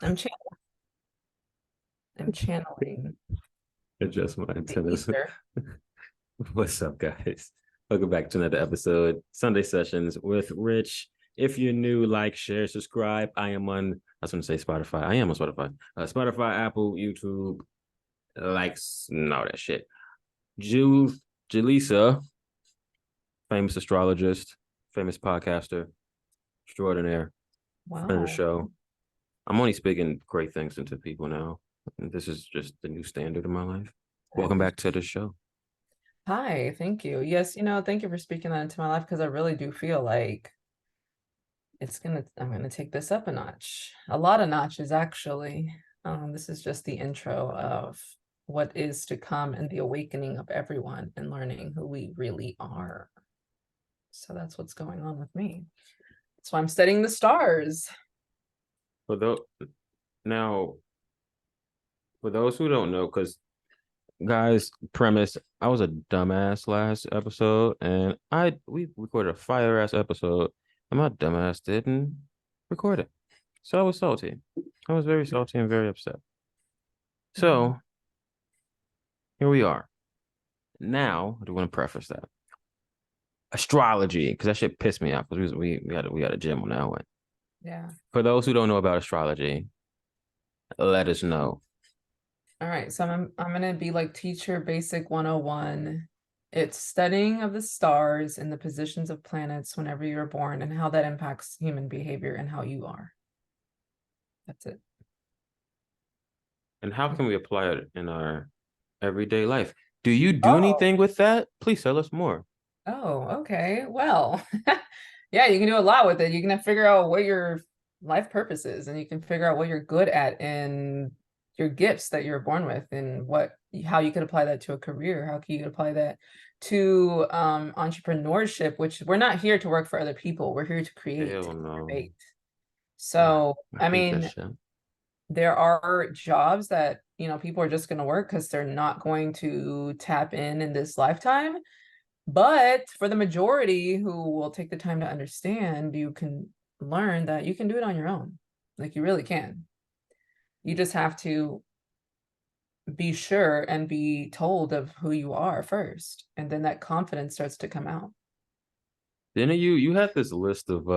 I'm channeling Adjust my the antennas. ether. What's up, guys? Welcome back to another episode, Sunday Sessions with Rich. If you're new, like, share, subscribe. I was going to say Spotify. I am on Spotify. Spotify, Apple, YouTube, likes, and all that shit. Jalisa, famous astrologist, famous podcaster, extraordinaire, friend of the Wow. show. I'm only speaking great things into people now. This is just the new standard of my life. I Welcome back appreciate to the show. Hi, thank you. Yes, thank you for speaking that into my life because I really do feel like I'm gonna take this up a notch. A lot of notches, actually. This is just the intro of what is to come and the awakening of everyone and learning who we really are. So that's what's going on with me. So I'm studying the stars. For those now, for those who don't know, because guys, premise, I was a dumbass last episode, and we recorded a fire ass episode, and my dumbass didn't record it. So I was salty. I was very salty and very upset. Mhm. So here we are. Now, I do want to preface that astrology, because that shit pissed me off. Because we got a gym on that one. Yeah. For those who don't know about astrology, let us know. All right, so I'm gonna be like teacher basic 101. It's studying of the stars and the positions of planets whenever you're born and how that impacts human behavior and how you are. That's it. And how can we apply it in our everyday life? Do you do Oh, anything with that? Please tell us more. okay. Well, yeah, you can do a lot with it. You can figure out what your life purpose is, and you can figure out what you're good at and your gifts that you're born with, and how you could apply that to a career. How can you apply that to entrepreneurship, which we're not here to work for other people. We're here to create, Hell no. innovate. So, I I hate that mean, shit. there are jobs that, people are just going to work because they're not going to tap in this lifetime. But for the majority who will take the time to understand, you can learn that you can do it on your own. Like you really can. You just have to be sure and be told of who you are first. And then that confidence starts to come out. Didn't you had this list of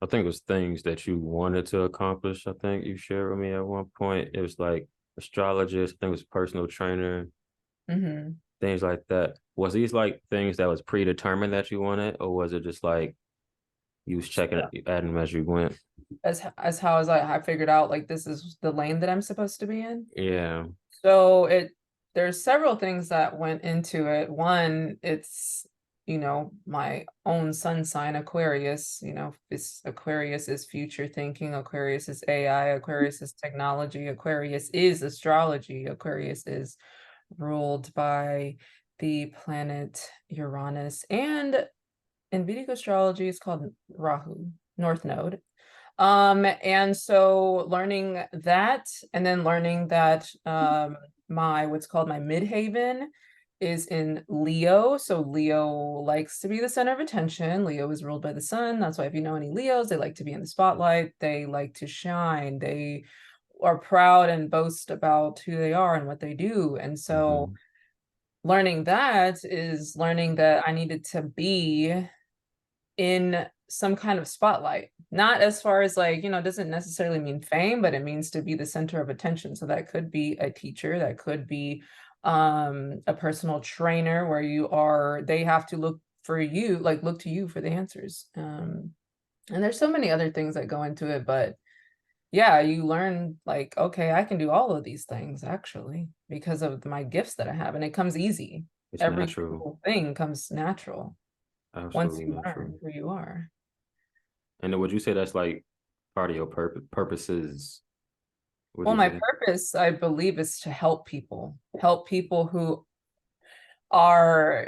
I think it was things that you wanted to accomplish. I think you shared with me at one point. It was like astrologist, I think it was personal trainer, Hmm. things like that. Was these like things that was predetermined that you wanted, or was it just like you was checking it, adding them as you went? As I figured out like this is the lane that I'm supposed to be in. Yeah. So there's several things that went into it. One, it's my own sun sign Aquarius. This Aquarius is future thinking, Aquarius is AI, Aquarius is technology, Aquarius is astrology, Aquarius is ruled by the planet Uranus, and in Vedic astrology is called Rahu, North Node. And so learning that, and then learning that my what's called my midhaven is in Leo. So Leo likes to be the center of attention. Leo is ruled by the sun. That's why if you know any Leos, they like to be in the spotlight. They like to shine. They are proud and boast about who they are and what they do. And so Mm-hmm. learning that is learning that I needed to be in some kind of spotlight. Not as far as like, doesn't necessarily mean fame, but it means to be the center of attention. So that could be a teacher, that could be a personal trainer where they have to look for you, like look to you for the answers. And there's so many other things that go into it, but yeah, you learn like, okay, I can do all of these things actually because of my gifts that I have, and it comes easy. It's Every natural. single thing comes natural once Absolutely you learn natural. who you are. And then would you say that's like part of your purposes? Would Well, you my say? purpose, I believe, is to help people who are,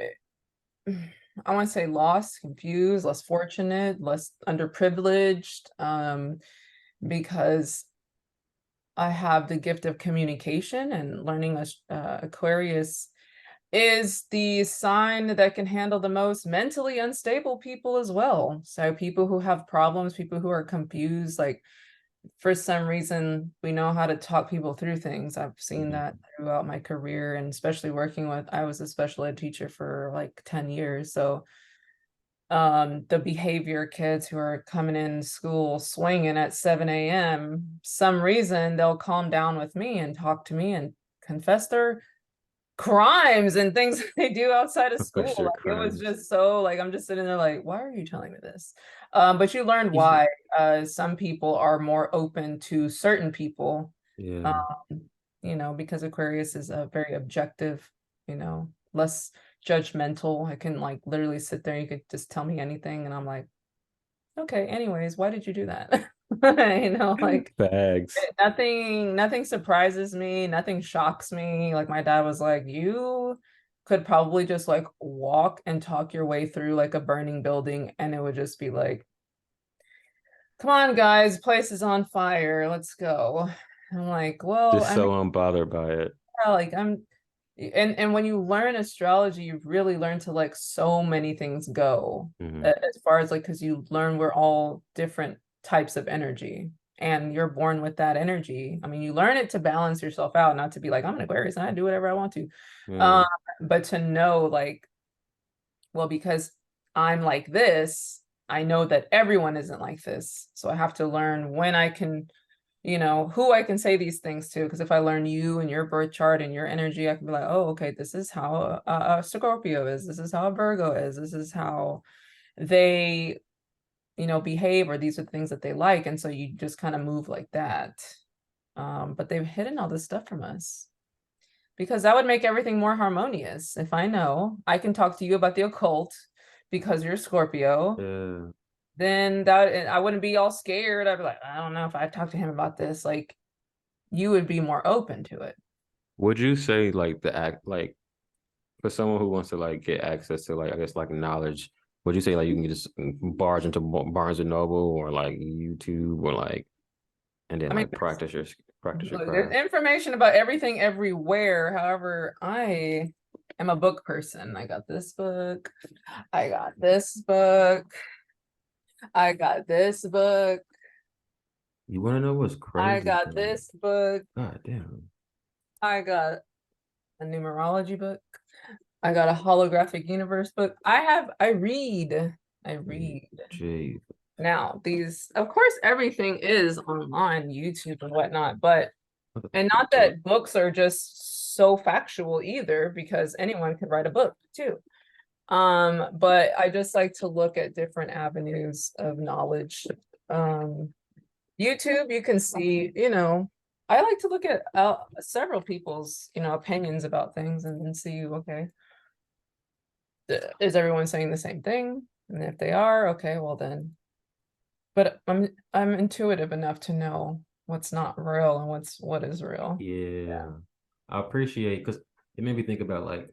I want to say lost, confused, less fortunate, less underprivileged, because I have the gift of communication and learning. Aquarius is the sign that can handle the most mentally unstable people as well. So people who have problems, people who are confused, like for some reason we know how to talk people through things. I've seen Mhm. that throughout my career, and especially working with, I was a special ed teacher for like 10 years. So the behavior kids who are coming in school swinging at 7 a.m., some reason they'll calm down with me and talk to me and confess their crimes and things they do outside of school. Professor Like, it was crimes. just so, like, I'm just sitting there like, why are you telling me this? But you learn Yeah. why. Some people are more open to certain people, um, Yeah. because Aquarius is a very objective, less judgmental. I can like literally sit there, you could just tell me anything, and I'm like, okay, anyways, why did you do that? Like, Bags. nothing surprises me, nothing shocks me. Like, my dad was like, you could probably just like walk and talk your way through like a burning building, and it would just be like, come on guys, place is on fire, let's go. I'm like, well, Just I mean, so unbothered by it. yeah, like, and when you learn astrology, you really learn to let so many things go, Hmm. as far as like, because you learn we're all different types of energy, and you're born with that energy. I mean, you learn it to balance yourself out, not to be like, I'm an Aquarius and I do whatever I want to. Yeah. um but to know like, well, because I'm like this, I know that everyone isn't like this, so I have to learn when I can, who I can say these things to. Because if I learn you and your birth chart and your energy, I can be like, oh, okay, this is how a Scorpio is. This is how a Virgo is. This is how they, behave, or these are the things that they like. And so you just kind of move like that. But they've hidden all this stuff from us, because that would make everything more harmonious. If I know I can talk to you about the occult because you're Scorpio, Yeah. then that I wouldn't be all scared. I'd be like, I don't know if I talk to him about this. Like, you would be more open to it. Would you say like the act like for someone who wants to like get access to like I guess like knowledge, would you say like you can just barge into Barnes and Noble or like YouTube or like and then I mean, like practice your look, there's craft? information about everything everywhere. However, I am a book person. I got this book. I got this book. I got this book. You want to know what's I crazy? got this book. God damn. I got a numerology book. I got a holographic universe book. I read. I read. Jay, Now, these, of course, everything is online, YouTube and whatnot, but, what the and fuck not book? that books are just so factual either, because anyone could write a book too. But I just like to look at different avenues of knowledge. Um, YouTube, you can see, I like to look at several people's, opinions about things, and then see, okay, is everyone saying the same thing? And if they are, okay, well then. But I'm intuitive enough to know what's not real and what is real. Yeah, I appreciate because it made me think about like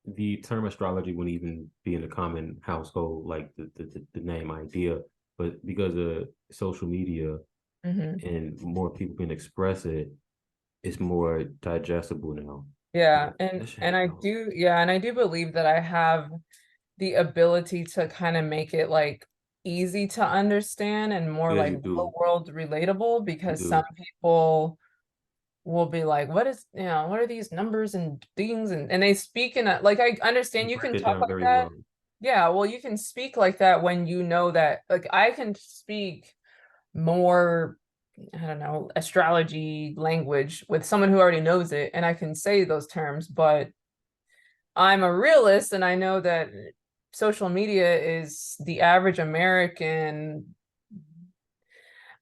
the term astrology wouldn't even be in the common household, like the name idea, but because of social media Hmm. and more people can express it, it's more digestible now. Yeah, Like, and that shit and I dope. do, yeah, and I do believe that I have the ability to kind of make it like easy to understand and more Yeah, like you real do. world relatable, You because some do. people will be like, what is, what are these numbers and things, and they speak in a, like, I You understand you break can it talk down like very that. well. Yeah, well, you can speak like that when you know that, like, I can speak more, I don't know, astrology language with someone who already knows it, and I can say those terms. But I'm a realist, and I know that social media is the average American.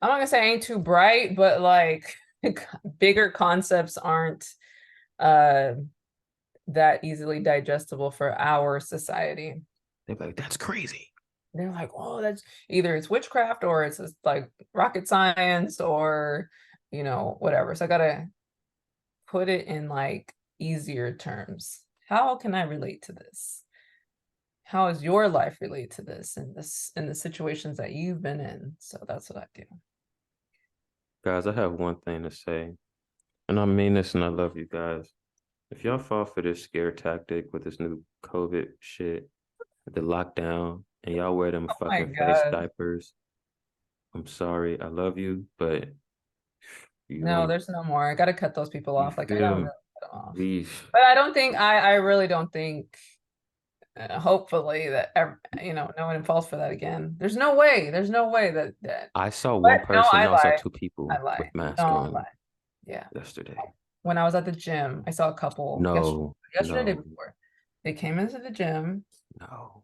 I'm not gonna say ain't too bright, but like, bigger concepts aren't uh that easily digestible for our society. They're like, that's crazy. They're like, oh, that's either it's witchcraft, or it's just like rocket science, or whatever. So I gotta put it in like easier terms. How can I relate to this? How is your life relate to this, and this in the situations that you've been in? So that's what I do. Guys, I have one thing to say, and I mean this, and I love you guys. If y'all fall for this scare tactic with this new COVID shit, with the lockdown, and y'all wear them Oh my fucking face God. diapers, I'm sorry. I love you, but you No, gonna there's no more. I gotta cut those people you off. Like I gotta feel really cut them off. me? But I don't think I really don't think hopefully that no one falls for that again. There's no way. There's no way that I saw but one no, person. I No, I saw lie. two I people with lie. masks No, I on lie. Yeah. yesterday. When I was at the gym, I saw a couple No, yesterday, day no, before. They came into the gym no.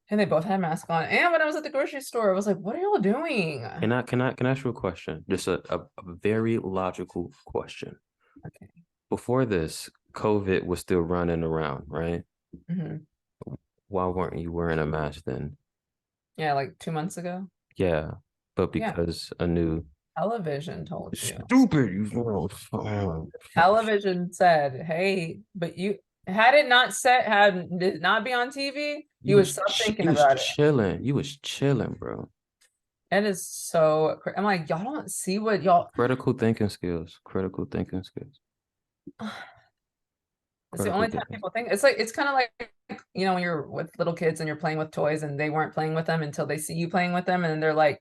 and they both had masks on. And when I was at the grocery store, I was like, what are y'all doing? Can I ask you a question? Just a very logical question. Okay. Before this, COVID was still running around, right? Hmm. Why weren't you wearing a mask then? Yeah, like 2 months ago. Yeah, but Yeah. because a new Television told you. stupid, you Television said, hey, but you had it not set, had did not be on TV, you would stop thinking you was about it. chilling. You was chilling, bro. It is so I'm like, y'all don't see what y'all Critical thinking skills. Critical thinking skills. it's the Critical only time thinking. people think it's kind of like when you're with little kids and you're playing with toys and they weren't playing with them until they see you playing with them and they're like,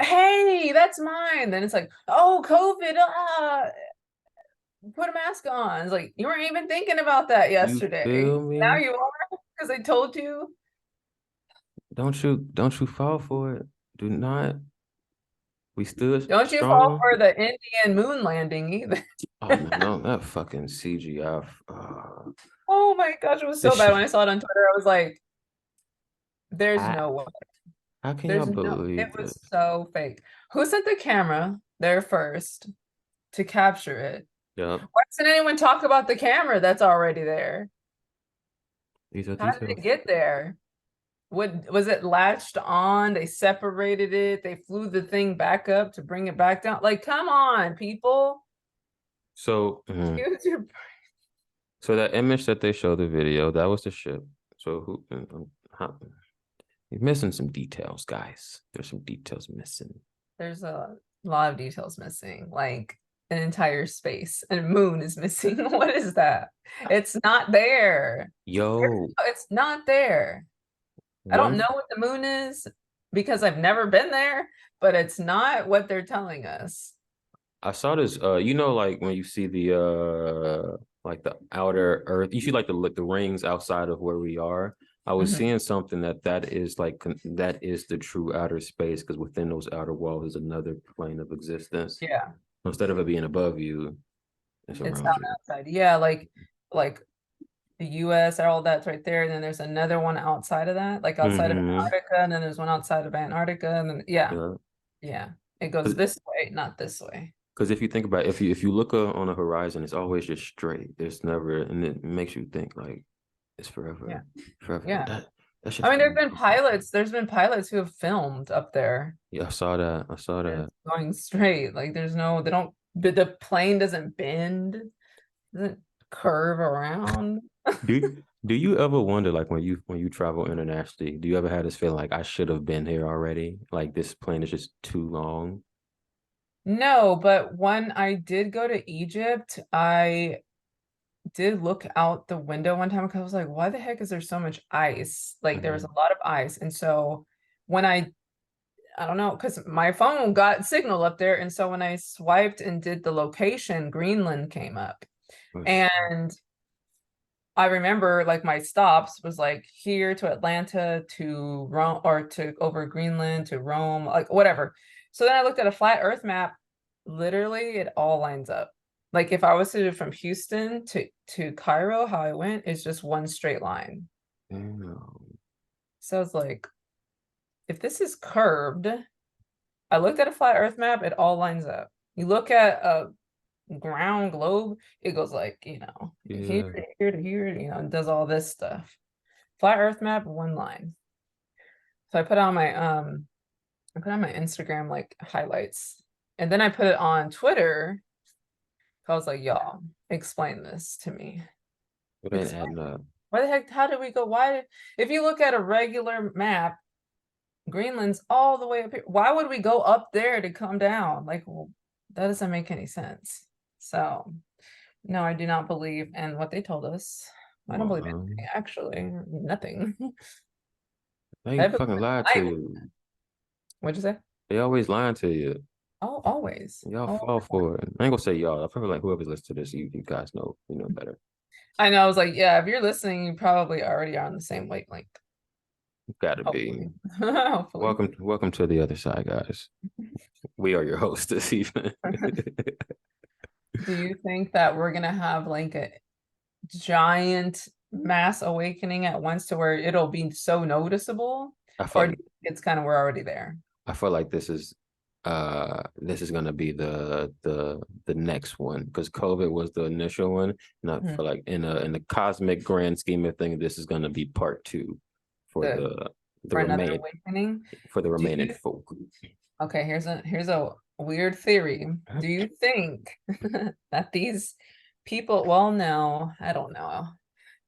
hey, that's mine. Then it's like, oh, COVID, put a mask on. It's like you weren't even thinking about that You yesterday. feel Now me? you are because I told you. Don't you fall for it. Do not. We stood Don't you fall strong. for the Indian moon landing either. Oh man, no, that fucking CGI. Oh my gosh, it was so This bad shit. when I saw it on Twitter. I was like, there's How, no way. how can y'all There's no, it believe was this? so fake. Who sent the camera there first to capture it? Yep. Why doesn't anyone talk about the camera that's already there? These are How did details. it get there? What was it latched on? They separated it. They flew the thing back up to bring it back down. Like, come on, people. So, Use your so that image that they showed the video, that was the ship. So who? How, you're missing some details, guys. There's some details missing. There's a lot of details missing, like an entire space and moon is missing. What is that? It's not there. Yo, It's not there. I don't one know what the moon is because I've never been there, but it's not what they're telling us. I saw this. Like when you see like the outer Earth, you see like the rings outside of where we are. I was Mhm. seeing something that is that is the true outer space because within those outer walls is another plane of existence. Yeah, Instead of it being above you, it's it's around out you. outside. Yeah, like the US, all that's right there. And then there's another one outside of that, like outside of Mm-hmm. Antarctica, and then there's one outside of Antarctica, and then yeah, Yeah. yeah. It goes this way, not this way. Because if you think about it, if you look on the horizon, it's always just straight. There's never, and it makes you think like it's Yeah, forever, forever. yeah. That I shit's mean, crazy. there's been pilots who have filmed up there. Yeah, I saw that. I saw And it's that. going straight. Like there's no, they don't, the plane doesn't bend, doesn't curve around. Do you ever wonder like when you travel internationally, do you ever have this feeling like I should have been here already? Like this plane is just too long? No, but when I did go to Egypt, I did look out the window one time because I was like, why the heck is there so much ice? Like there was Mhm. a lot of ice. And so when I don't know, because my phone got signal up there. And so when I swiped and did the location, Greenland came up. Oh, shit. And I remember like my stops was like here to Atlanta to Rome or to over Greenland to Rome, like whatever. So then I looked at a flat earth map. Literally, it all lines up. Like if I was to do from Houston to Cairo, how I went is just one straight line. Damn. So it's like, if this is curved, I looked at a flat earth map, it all lines up. You look at a ground globe, it goes like, here Yeah. to here to here, and does all this stuff. Flat earth map, one line. So I put on my Instagram like highlights. And then I put it on Twitter. I was like, y'all, explain this to me. It ain't Explain adding up. why the heck, how did we go? If you look at a regular map, Greenland's all the way up here. Why would we go up there to come down? Like, well, that doesn't make any sense. So, no, I do not believe in what they told us. I don't believe Well, anything, actually, nothing. they I believe fucking lied in to life. you. What'd you say? They always lying to you. Oh, always. Y'all Oh, fall for it. I ain't gonna say y'all. I feel like whoever's listening to this, you guys know, you know better. I know. I was like, yeah, if you're listening, you probably already are on the same wavelength. Gotta be. Hopefully. Hopefully. Welcome to the other side, guys. We are your hosts this evening. Do you think that we're gonna have like a giant mass awakening at once to where it'll be so noticeable? I feel Or do like you think it's kind of we're already there? this is gonna be the next one because COVID was the initial one, and I Mhm. feel like in the cosmic grand scheme of things, this is gonna be part two for The the for another remain awakening? for the Do remaining you folk. Okay, here's a weird theory. Do you think that these people, well, no, I don't know.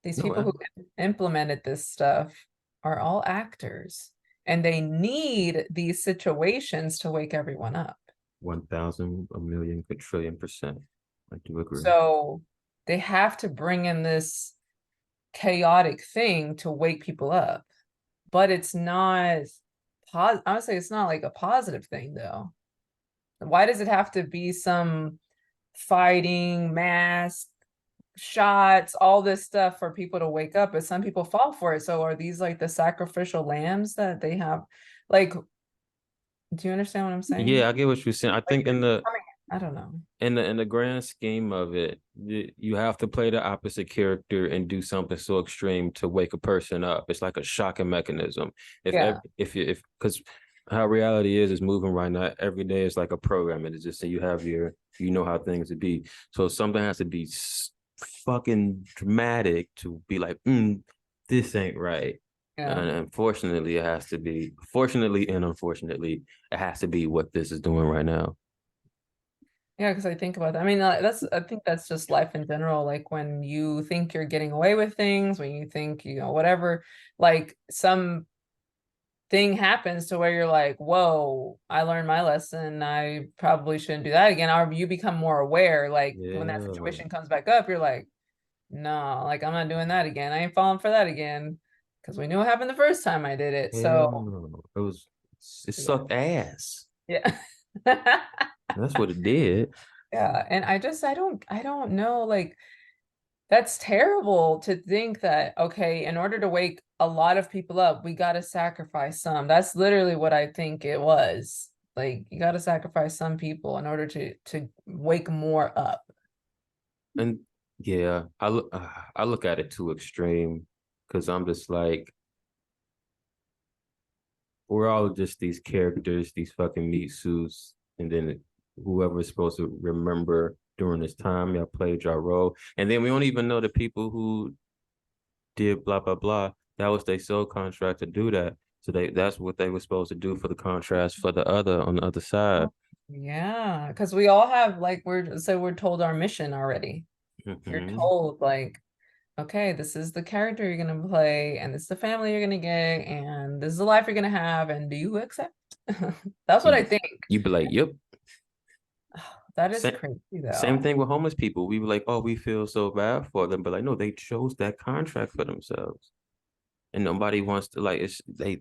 These No, people who implemented this stuff are all actors, and they need these situations to wake everyone up. 1,000, a million, quadrillion%. I do agree. So they have to bring in this chaotic thing to wake people up. But it's not honestly, it's not like a positive thing though. Why does it have to be some fighting, mass shots, all this stuff for people to wake up? But some people fall for it. So are these like the sacrificial lambs that they have? Like, do you understand what I'm saying? Yeah, I get what you're saying. I Like think they're coming, I don't know. in the grand scheme of it, you have to play the opposite character and do something so extreme to wake a person up. It's like a shocking mechanism. Yeah. If because how reality is moving right now. Every day is like a program, and it's just so you have you know how things would be. So something has to be fucking dramatic to be like, this ain't right. Yeah. And unfortunately, it has to be. Fortunately and unfortunately, it has to be what this is doing right now. Yeah, because I think about that. I mean, I think that's just life in general. Like when you think you're getting away with things, when you think, whatever, like some thing happens to where you're like, whoa, I learned my lesson. I probably shouldn't do that again. Or you become more aware. Like when that Yeah. situation comes back up, you're like, no, like I'm not doing that again. I ain't falling for that again. Because we knew what happened the first time I did it. Hell So no. It yeah. sucked ass. Yeah. That's what it did. Yeah. And I don't know, like that's terrible to think that, okay, in order to wake a lot of people up, we got to sacrifice some. That's literally what I think it was. Like you got to sacrifice some people in order to wake more up. And yeah, I look at it too extreme because I'm just like, we're all just these characters, these fucking meat suits, and then whoever's supposed to remember during this time, y'all played your role. And then we don't even know the people who did blah blah blah. That was their sole contract to do that. So that's what they were supposed to do for the contrast for the other on the other side. Yeah, because we all have like we're told our mission already. You're Hmm. told like, okay, this is the character you're gonna play, and this is the family you're gonna get, and this is the life you're gonna have, and do you accept? That's what You I be, think. you be like, yep. That is Same, crazy same though. thing with homeless people. We were like, oh, we feel so bad for them, but like, no, they chose that contract for themselves, and nobody wants to like. It's they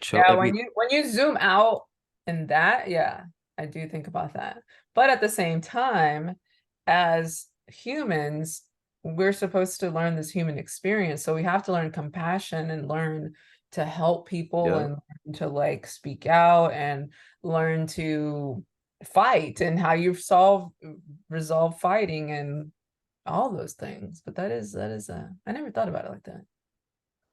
chose Yeah, every. when you zoom out in that, yeah, I do think about that. But at the same time, as humans, we're supposed to learn this human experience. So we have to learn compassion and learn to help people Yeah, and to like speak out and learn to fight and how you resolve fighting and all those things. But that is I never thought about it like that.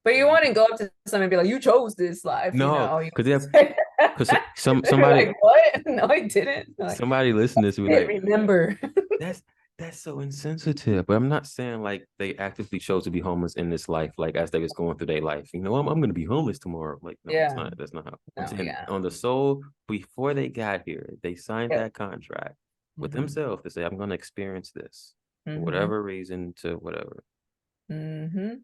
But you wouldn't go up to someone and be like, "You chose this life," you no, know. You because they have say, because they're like, "What? No, I didn't." They're like, somebody listening to this "I will be didn't like, remember." that's that's so insensitive. But I'm not saying like they actively chose to be homeless in this life, like as they was going through their life. You know, I'm gonna be homeless tomorrow. Like, no, Yeah. that's not how. I'm No. saying Yeah. on the soul, before they got here, they signed Yeah. that contract with Mm-hmm. themselves to say, I'm gonna experience this for Mm-hmm. whatever reason to whatever. Mm-hmm.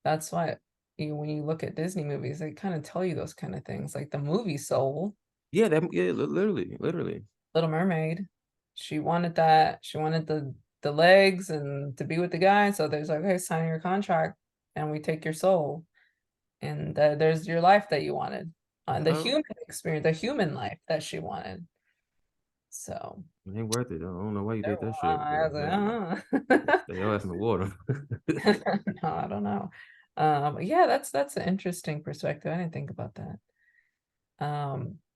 That's why when you look at Disney movies, they kind of tell you those kind of things, like the movie Soul, Yeah, that yeah, literally. Little Mermaid. She wanted that. She wanted the legs and to be with the guy. So there's like, okay, sign your contract, and we take your soul, and there's your life that you wanted. the Oh, human experience, the human life that she wanted. So it ain't worth it. I don't know why you did that shit, I but was hey, like, stay your ass in the water. no, I don't know. Yeah, that's an interesting perspective. I didn't think about that.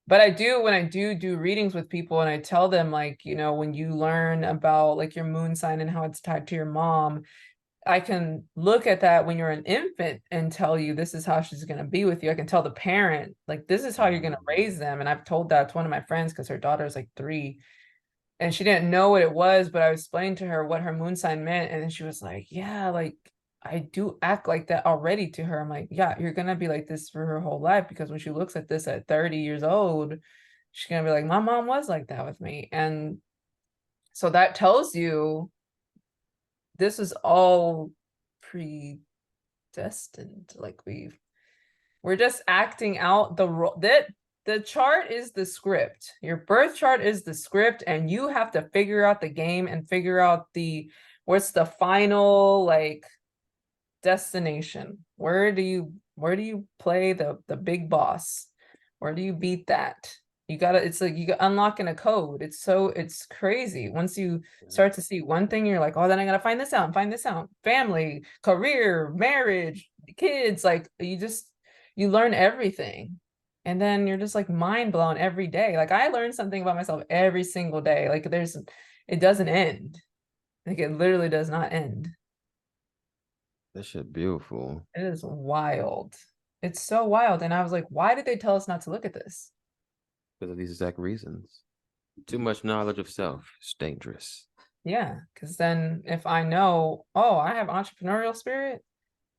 But I do, when I do readings with people and I tell them, like, you know, when you learn about like your moon sign and how it's tied to your mom, I can look at that when you're an infant and tell you this is how she's going to be with you. I can tell the parent, like, this is how you're going to raise them. And I've told that to one of my friends because her daughter's like 3 and she didn't know what it was, but I explained to her what her moon sign meant. And then she was like, yeah, like I do act like that already to her. I'm like, yeah, you're going to be like this for her whole life because when she looks at this at 30 years old, she's going to be like, my mom was like that with me. And so that tells you this is all predestined. Like we're just acting out the role that the chart is the script. Your birth chart is the script, and you have to figure out the game and figure out the what's the final like destination. Where do you play the big boss? Where do you beat that? You gotta, it's like you got unlocking a code. It's crazy. Once you start to see one thing, you're like, oh, then I gotta find this out and find this out. Family, career, marriage, kids, like you learn everything. And then you're just like mind blown every day. Like I learn something about myself every single day. Like it doesn't end. Like it literally does not end. That shit beautiful. It is wild. It's so wild. And I was like, why did they tell us not to look at this? Because of these exact reasons. Too much knowledge of self is dangerous. Yeah, because then if I know, oh, I have entrepreneurial spirit,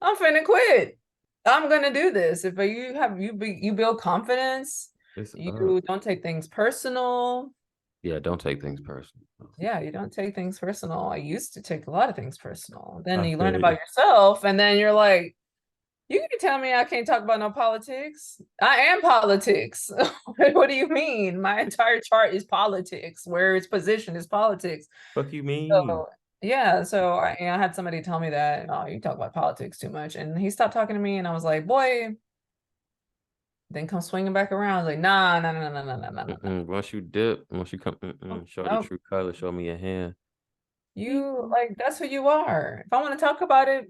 I'm finna quit. I'm gonna do this. If you build confidence, It's you don't take things personal. Yeah, don't take things personal. Yeah, you don't take things personal. I used to take a lot of things personal. Then I you learn feel about you. yourself, and then you're like, you can tell me I can't talk about no politics. I am politics. What do you mean? My entire chart is politics, where its position is politics. Fuck you mean? So yeah, so I had somebody tell me that, oh, you talk about politics too much. And he stopped talking to me and I was like, boy, then come swinging back around. I was like, nah, nah, nah, nah, nah, nah, nah, nah, nah. Once you dip, once you come, Nope, show the nope. true color, show me your hand. You like, that's who you are. If I want to talk about it,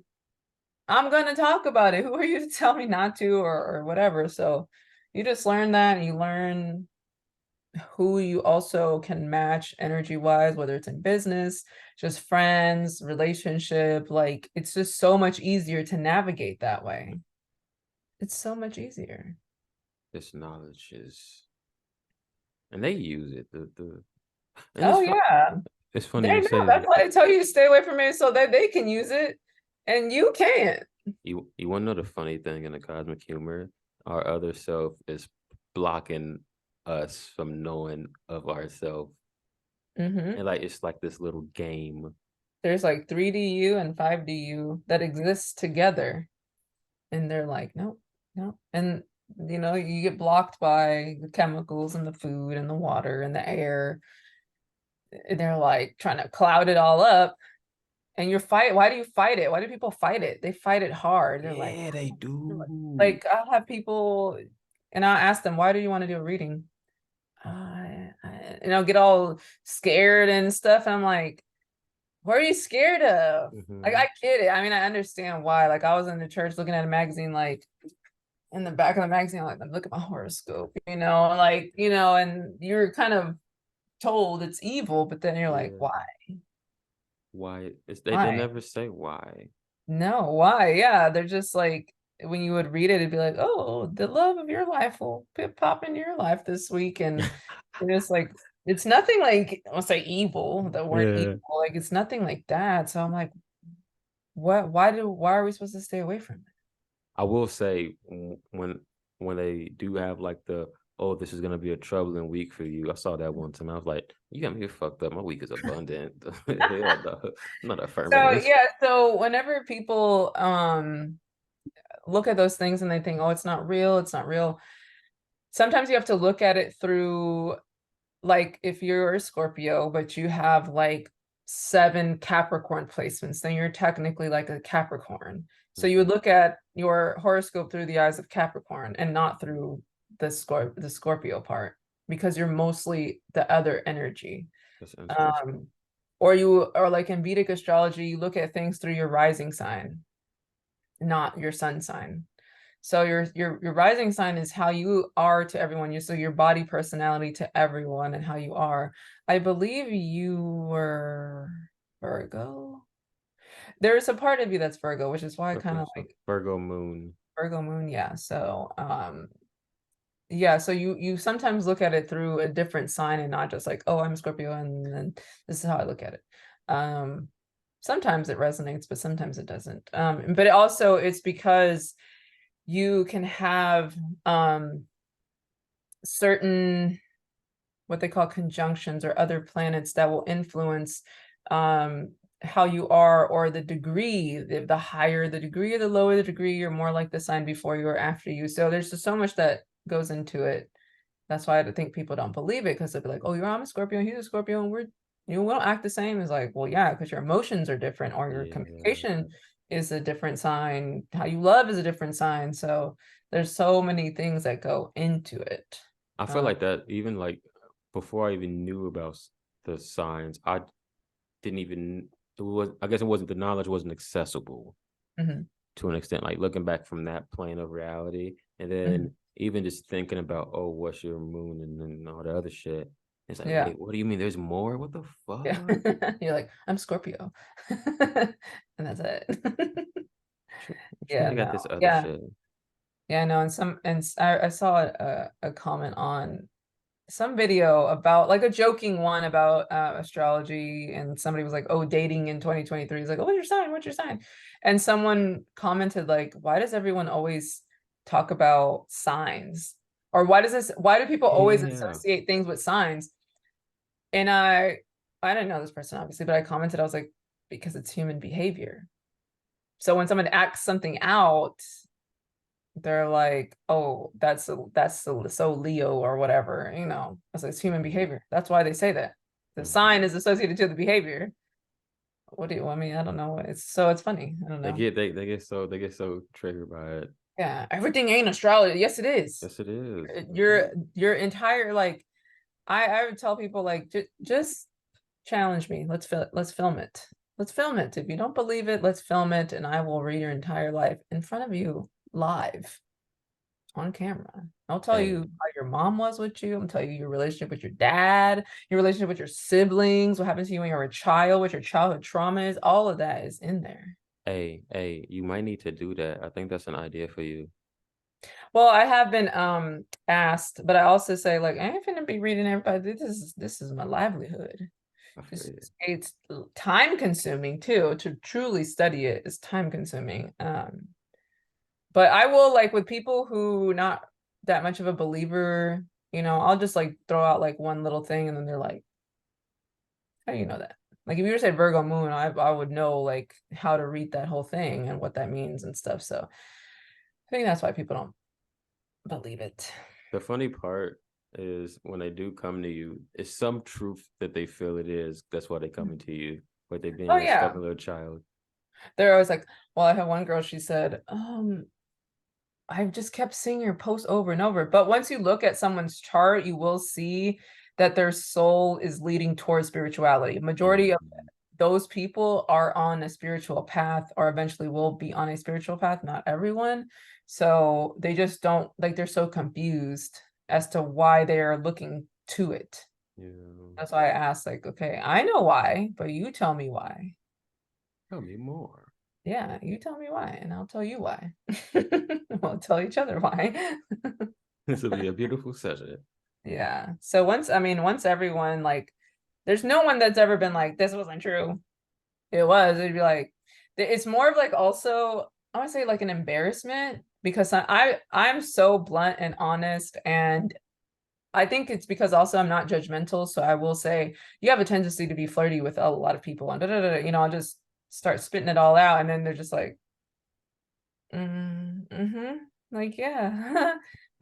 I'm gonna talk about it. Who are you to tell me not to or whatever? So you just learn that and you learn who you also can match energy wise, whether it's in business, just friends, relationship. Like it's just so much easier to navigate that way. It's so much easier. This knowledge is, and they use it. And it's Oh fun. yeah. It's They funny you know say that's that. why they tell you to stay away from it so that they can use it and you can't. You want to know the funny thing in the cosmic humor? Our other self is blocking us from knowing of ourselves, Hmm. and like it's like this little game. There's like 3D and 5D that exist together. And they're like, nope, no. And you know, you get blocked by the chemicals and the food and the water and the air. And they're like trying to cloud it all up. And you're fight. Why do you fight it? Why do people fight it? They fight it hard. They're like, Yeah, they do. like I'll have people, and I'll ask them, why do you want to do a reading? Get all scared and stuff. And I'm like, what are you scared of? Like, Hmm. I get it. I mean, I understand why. Like, I was in the church looking at a magazine, like in the back of the magazine, like, look at my horoscope, and you're kind of told it's evil, but then you're like, Yeah. why? Why? They Why? never say why. No, why? Yeah, they're just like when you would read it, it'd be like, oh, the love of your life will pop into your life this week, and you're just like, it's nothing like I'll say evil, the word evil, Yeah. like it's nothing like that. So I'm like, what? Why are we supposed to stay away from it? I will say when they do have like the oh this is gonna be a troubling week for you. I saw that one time. I was like, you got me fucked up. My week is abundant. Hell no, I'm not affirming So this. yeah, so whenever people look at those things and they think, oh, it's not real. Sometimes you have to look at it through, like, if you're a Scorpio, but you have like 7 Capricorn placements, then you're technically like a Capricorn. So you would Mhm. look at your horoscope through the eyes of Capricorn and not through the Scorpio part, because you're mostly the other energy. That's interesting. Or like in Vedic astrology, you look at things through your rising sign, not your sun sign. So your rising sign is how you are to everyone. So your body personality to everyone and how you are. I believe you were Virgo. There's a part of you that's Virgo, which is why I I kind think of so. like Virgo moon. Virgo moon. Yeah. So yeah, so you sometimes look at it through a different sign and not just like, oh, I'm a Scorpio and then this is how I look at it. Sometimes it resonates, but sometimes it doesn't. But it's because you can have certain what they call conjunctions or other planets that will influence how you are, or the degree. The higher the degree or the lower the degree, you're more like the sign before you or after you. So there's just so much that goes into it. That's why I think people don't believe it, because they'll be like, oh, I'm a Scorpio, he's a Scorpio, and we don't act the same. It's like, well, yeah, because your emotions are different, or your Yeah. communication is a different sign, how you love is a different sign. So there's so many things that go into it. I feel like that even like before I even knew about the signs, I didn't even it was I guess it wasn't the knowledge wasn't accessible Mhm, to an extent, like looking back from that plane of reality. And then mhm. even just thinking about, oh, what's your moon and then all the other shit. It's like, Yeah, wait, what do you mean there's more? What the yeah. fuck? You're like, I'm Scorpio. And that's it. Which mean Yeah, I got no. this other Yeah. shit. Yeah, no, I saw a comment on some video about like a joking one about astrology, and somebody was like, oh, dating in 2023. He's like, oh, what's your sign? What's your sign? And someone commented like, why does everyone always talk about signs? Or why do people always Yeah. associate things with signs? And I didn't know this person obviously, but I commented, I was like, because it's human behavior. So when someone acts something out, they're like, oh, so Leo or whatever, it's like, it's human Mhm. behavior. That's why they say that. The Mhm. sign is associated to the behavior. What do you, I mean, I don't know. It's funny. I don't know. They get so triggered by it. Yeah, everything ain't astrology. Yes, it is. Yes, it is. Your entire like, I would tell people like, just challenge me. Let's film it. Let's film it. If you don't believe it, let's film it, and I will read your entire life in front of you live on camera. I'll tell you Hey, how your mom was with you. I'm tell you your relationship with your dad, your relationship with your siblings, what happens to you when you're a child, what your childhood trauma is. All of that is in there. hey, you might need to do that. I think that's an idea for you. Well, I have been asked, but I also say like, I ain't finna be reading everybody. This is my livelihood. I feel Just you. it's time consuming too. To truly study it is time consuming. But I will, like, with people who not that much of a believer, I'll just like throw out like one little thing, and then they're like, how do you know that? Like if you were to say Virgo moon, I would know like how to read that whole thing and what that means and stuff. So I think that's why people don't believe it. The funny part is when they do come to you, it's some truth that they feel it is. That's why they coming to you, but they being Oh a yeah. stubborn little child. They're always like, well, I had one girl, she said, I've just kept seeing your post over and over. But once you look at someone's chart, you will see that their soul is leading towards spirituality. Majority of Mhm. those people are on a spiritual path, or eventually will be on a spiritual path, not everyone. So they just don't, like, they're so confused as to why they are looking to it. Yeah. That's why I asked, like, okay, I know why, but you tell me why. Tell me more. Yeah, you tell me why, and I'll tell you why. We'll tell each other why. This will be a beautiful session. Yeah. So once everyone, like, there's no one that's ever been like, this wasn't true. It'd be like, it's more of like, also, I want to say like an embarrassment, because I'm so blunt and honest, and I think it's because also I'm not judgmental. So I will say, you have a tendency to be flirty with a lot of people, and I'll just start spitting it all out, and then they're just like, mm-hmm. Like, yeah.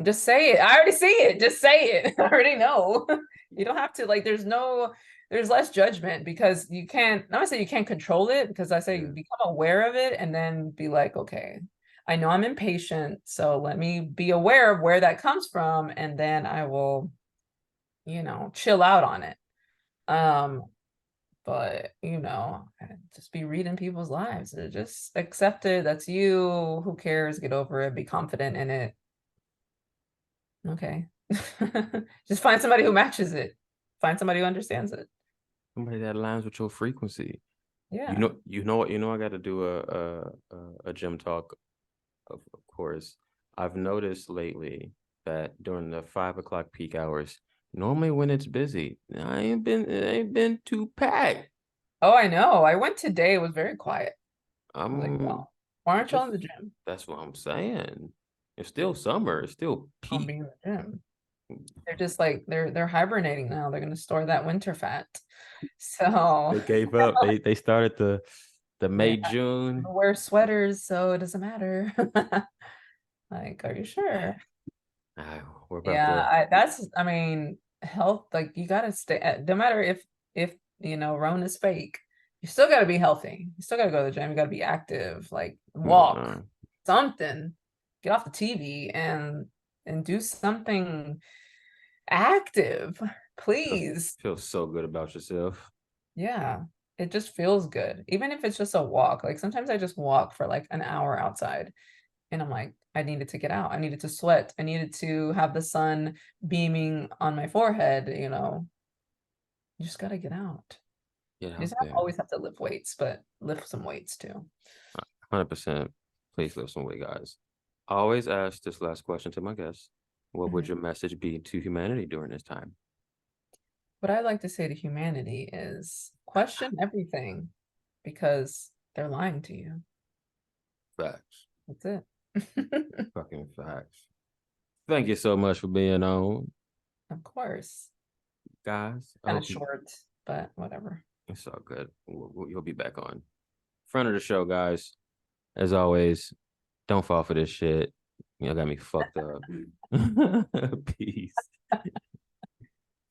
Just say it. I already see it. Just say it. I already know. You don't have to, like, there's less judgment, because you can't, not to say you can't control it, because I say you Yeah. become aware of it and then be like, okay. I know I'm impatient, so let me be aware of where that comes from, and then I will, chill out on it. But just be reading people's lives. Just accept it. That's you. Who cares? Get over it. Be confident in it. Okay. Just find somebody who matches it. Find somebody who understands it. Somebody that aligns with your frequency. Yeah. I got to do a gym talk. Of course, I've noticed lately that during the 5 o'clock peak hours, normally when it's busy, it ain't been too packed. Oh, I know. I went today. It was very quiet. I was like, I'm wow, why aren't y'all that's in the gym? that's what I'm saying. It's still summer. It's still Don't peak. be in the gym. They're just like they're hibernating now. They're gonna store that winter fat. So They gave up. They started the yeah, May June. wear sweaters, so it doesn't matter. Like, are you sure? We're about Yeah, to. I mean, health, like you gotta stay, no matter if Rona is fake, you still gotta be healthy. You still gotta go to the gym, you gotta be active, like Come on walk, now. something, get off the TV and do something active, please. Feel so good about yourself. Yeah, it just feels good. Even if it's just a walk. Like sometimes I just walk for like an hour outside and I'm like, I needed to get out. I needed to sweat. I needed to have the sun beaming on my forehead. You just gotta get out. Get You out just there. always have to lift weights, but lift some weights too. 100%. Please lift some weight, guys. I always ask this last question to my guests. What would Mhm. your message be to humanity during this time? What I like to say to humanity is question everything because they're lying to you. Facts. That's it. Fucking facts. Thank you so much for being on, Of course. guys. I Kind of hope you. short, but whatever. It's all good. You'll be back on. Front of the show, guys. As always, don't fall for this shit. Got me fucked up. Peace.